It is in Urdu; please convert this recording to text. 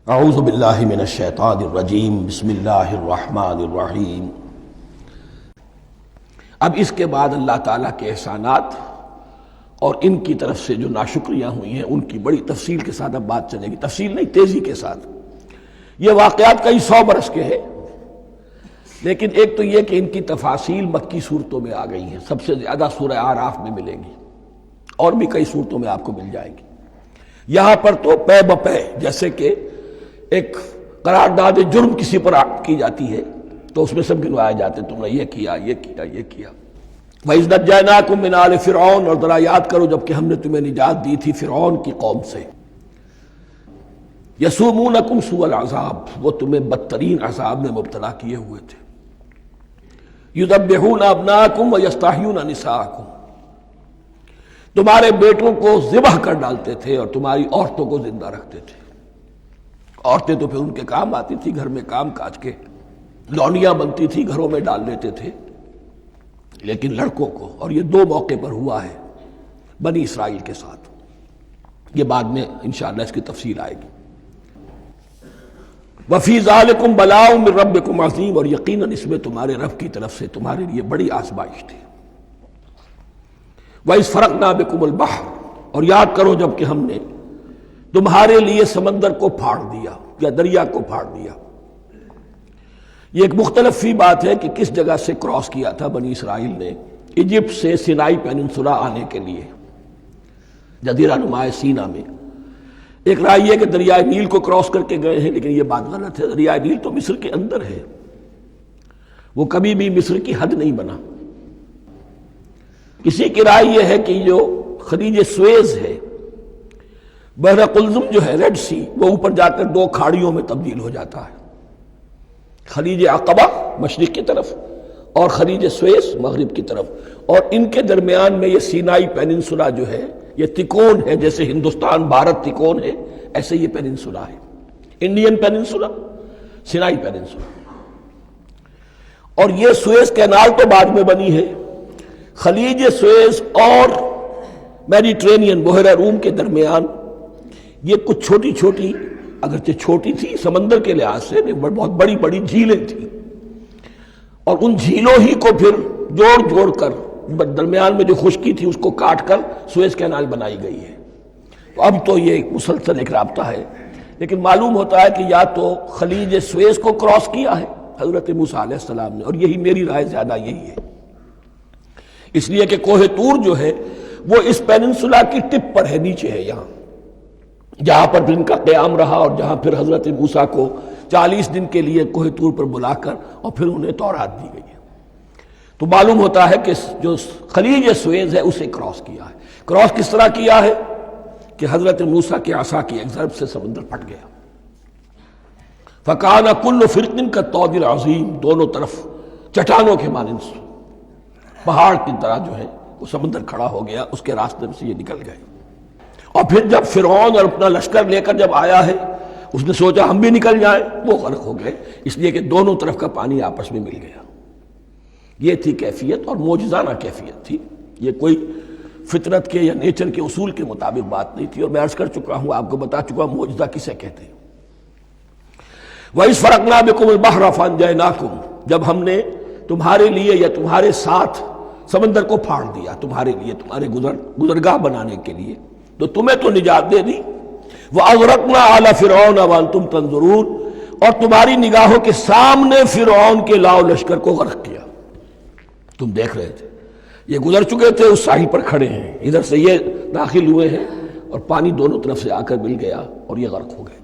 اعوذ باللہ من الشیطان الرجیم بسم اللہ الرحمن الرحیم۔ اب اس کے بعد اللہ تعالیٰ کے احسانات اور ان کی طرف سے جو ناشکریاں ہوئی ہیں ان کی بڑی تفصیل کے ساتھ اب بات چلے گی، تفصیل نہیں تیزی کے ساتھ۔ یہ واقعات کئی 100 برس کے ہیں، لیکن ایک تو یہ کہ ان کی تفاصیل مکی صورتوں میں آ گئی ہیں، سب سے زیادہ سورہ اعراف میں ملیں گی اور بھی کئی صورتوں میں آپ کو مل جائیں گی۔ یہاں پر تو پے بپے، جیسے کہ ایک قرارداد جرم کسی پر کی جاتی ہے تو اس میں سب گنوائے جاتے ہیں، تم نے یہ کیا یہ کیا یہ کیا۔ وَإِذْ نَجَّيْنَاكُم مِّنْ آلِ فِرْعَوْنَ، اور ذرا یاد کرو جب کہ ہم نے تمہیں نجات دی تھی فرعون کی قوم سے۔ يَسُومُونَكُمْ سُوءَ الْعَذَابِ، وہ تمہیں بدترین عذاب میں مبتلا کیے ہوئے تھے۔ يُذَبِّحُونَ أَبْنَاءَكُمْ وَيَسْتَحْيُونَ نِسَاءَكُمْ، تمہارے بیٹوں کو ذبح کر ڈالتے تھے اور تمہاری عورتوں کو زندہ رکھتے تھے۔ عورتیں تو پھر ان کے کام آتی تھی، گھر میں کام کاج کے لونیاں بنتی تھی، گھروں میں ڈال لیتے تھے، لیکن لڑکوں کو، اور یہ 2 موقع پر ہوا ہے بنی اسرائیل کے ساتھ، یہ بعد میں انشاءاللہ اس کی تفصیل آئے گی۔ وَفِي ذَلِكُمْ بَلَاءٌ مِّن رَبِّكُمْ عَظِيمٌ، اور یقیناً اس میں تمہارے رب کی طرف سے تمہارے لیے بڑی آزمائش تھی۔ وَإِذْ فَرَقْنَا بِكُمُ الْبَحْرَ، اور یاد کرو جب کہ ہم نے تمہارے لیے سمندر کو پھاڑ دیا یا دریا کو پھاڑ دیا۔ یہ ایک مختلف فی بات ہے کہ کس جگہ سے کراس کیا تھا بنی اسرائیل نے ایجپٹ سے سینائی پیننسولا آنے کے لیے، جزیرہ نما سینا میں۔ ایک رائے یہ کہ دریائے نیل کو کراس کر کے گئے ہیں، لیکن یہ بات غلط ہے، دریائے نیل تو مصر کے اندر ہے، وہ کبھی بھی مصر کی حد نہیں بنا۔ کسی کی رائے یہ ہے کہ جو خلیج سویز ہے، بحر قلزم جو ہے، ریڈ سی، وہ اوپر جا کر 2 کھاڑیوں میں تبدیل ہو جاتا ہے، خلیج عقبہ مشرق کی طرف اور خلیج سویس مغرب کی طرف، اور ان کے درمیان میں یہ سینائی پیننسولا جو ہے یہ تکون ہے، جیسے ہندوستان بھارت تکون ہے، ایسے یہ پیننسولا ہے، انڈین پیننسولا، سینائی پیننسولا۔ اور یہ سویس کینال تو بعد میں بنی ہے، خلیج سویس اور میڈیٹرینین بحیرہ روم کے درمیان یہ کچھ چھوٹی چھوٹی، اگرچہ چھوٹی تھی سمندر کے لحاظ سے، بہت بڑی بڑی جھیلیں تھیں، اور ان جھیلوں ہی کو پھر جوڑ جوڑ کر درمیان میں جو خشکی تھی اس کو کاٹ کر سویس کینال بنائی گئی ہے۔ تو اب تو یہ ایک مسلسل ایک رابطہ ہے، لیکن معلوم ہوتا ہے کہ یا تو خلیج سویس کو کراس کیا ہے حضرت موسیٰ علیہ السلام نے، اور یہی میری رائے زیادہ یہی ہے، اس لیے کہ کوہ طور جو ہے وہ اس پیننسولا کی ٹپ پر ہے، نیچے ہے، یہاں جہاں پر ان کا قیام رہا، اور جہاں پھر حضرت موسیٰ کو 40 دن کے لیے کوہ طور پر بلا کر اور پھر انہیں تورات دی گئی ہے۔ تو معلوم ہوتا ہے کہ جو خلیج سویز ہے اسے کراس کیا ہے۔ کراس کس طرح کیا ہے کہ حضرت موسیٰ کے عصا کی ایک ضرب سے سمندر پھٹ گیا۔ فَكَانَ كُلُّ فِرْقٍ كَالطَّوْدِ الْعَظِيمِ، دونوں طرف چٹانوں کے مانند پہاڑ کی طرح جو ہے وہ سمندر کھڑا ہو گیا، اس کے راستے سے یہ نکل گئے۔ اور پھر جب فرعون اور اپنا لشکر لے کر جب آیا ہے، اس نے سوچا ہم بھی نکل جائیں، وہ غرق ہو گئے، اس لیے کہ دونوں طرف کا پانی آپس میں مل گیا۔ یہ تھی کیفیت، اور معجزانہ کیفیت تھی، یہ کوئی فطرت کے یا نیچر کے اصول کے مطابق بات نہیں تھی، اور میں عرض کر چکا ہوں، آپ کو بتا چکا ہوں معجزہ کسے کہتے ہیں۔ وَإِذْ فَرَقْنَا بِكُمُ الْبَحْرَ فَأَنجَيْنَاكُمْ، جب ہم نے تمہارے لیے یا تمہارے ساتھ سمندر کو پھاڑ دیا، تمہارے لیے، تمہارے گزرگاہ بنانے کے لیے، تو تمہیں تو نجات دے دی۔ وَأَغْرَقْنَا آلَ فِرْعَوْنَ وَأَنْتُمْ تَنظُرُونَ، اور تمہاری نگاہوں کے سامنے فرعون کے لاؤ لشکر کو غرق کیا، تم دیکھ رہے تھے، یہ گزر چکے تھے، اس ساحل پر کھڑے ہیں، ادھر سے یہ داخل ہوئے ہیں، اور پانی دونوں طرف سے آ کر مل گیا اور یہ غرق ہو گئے۔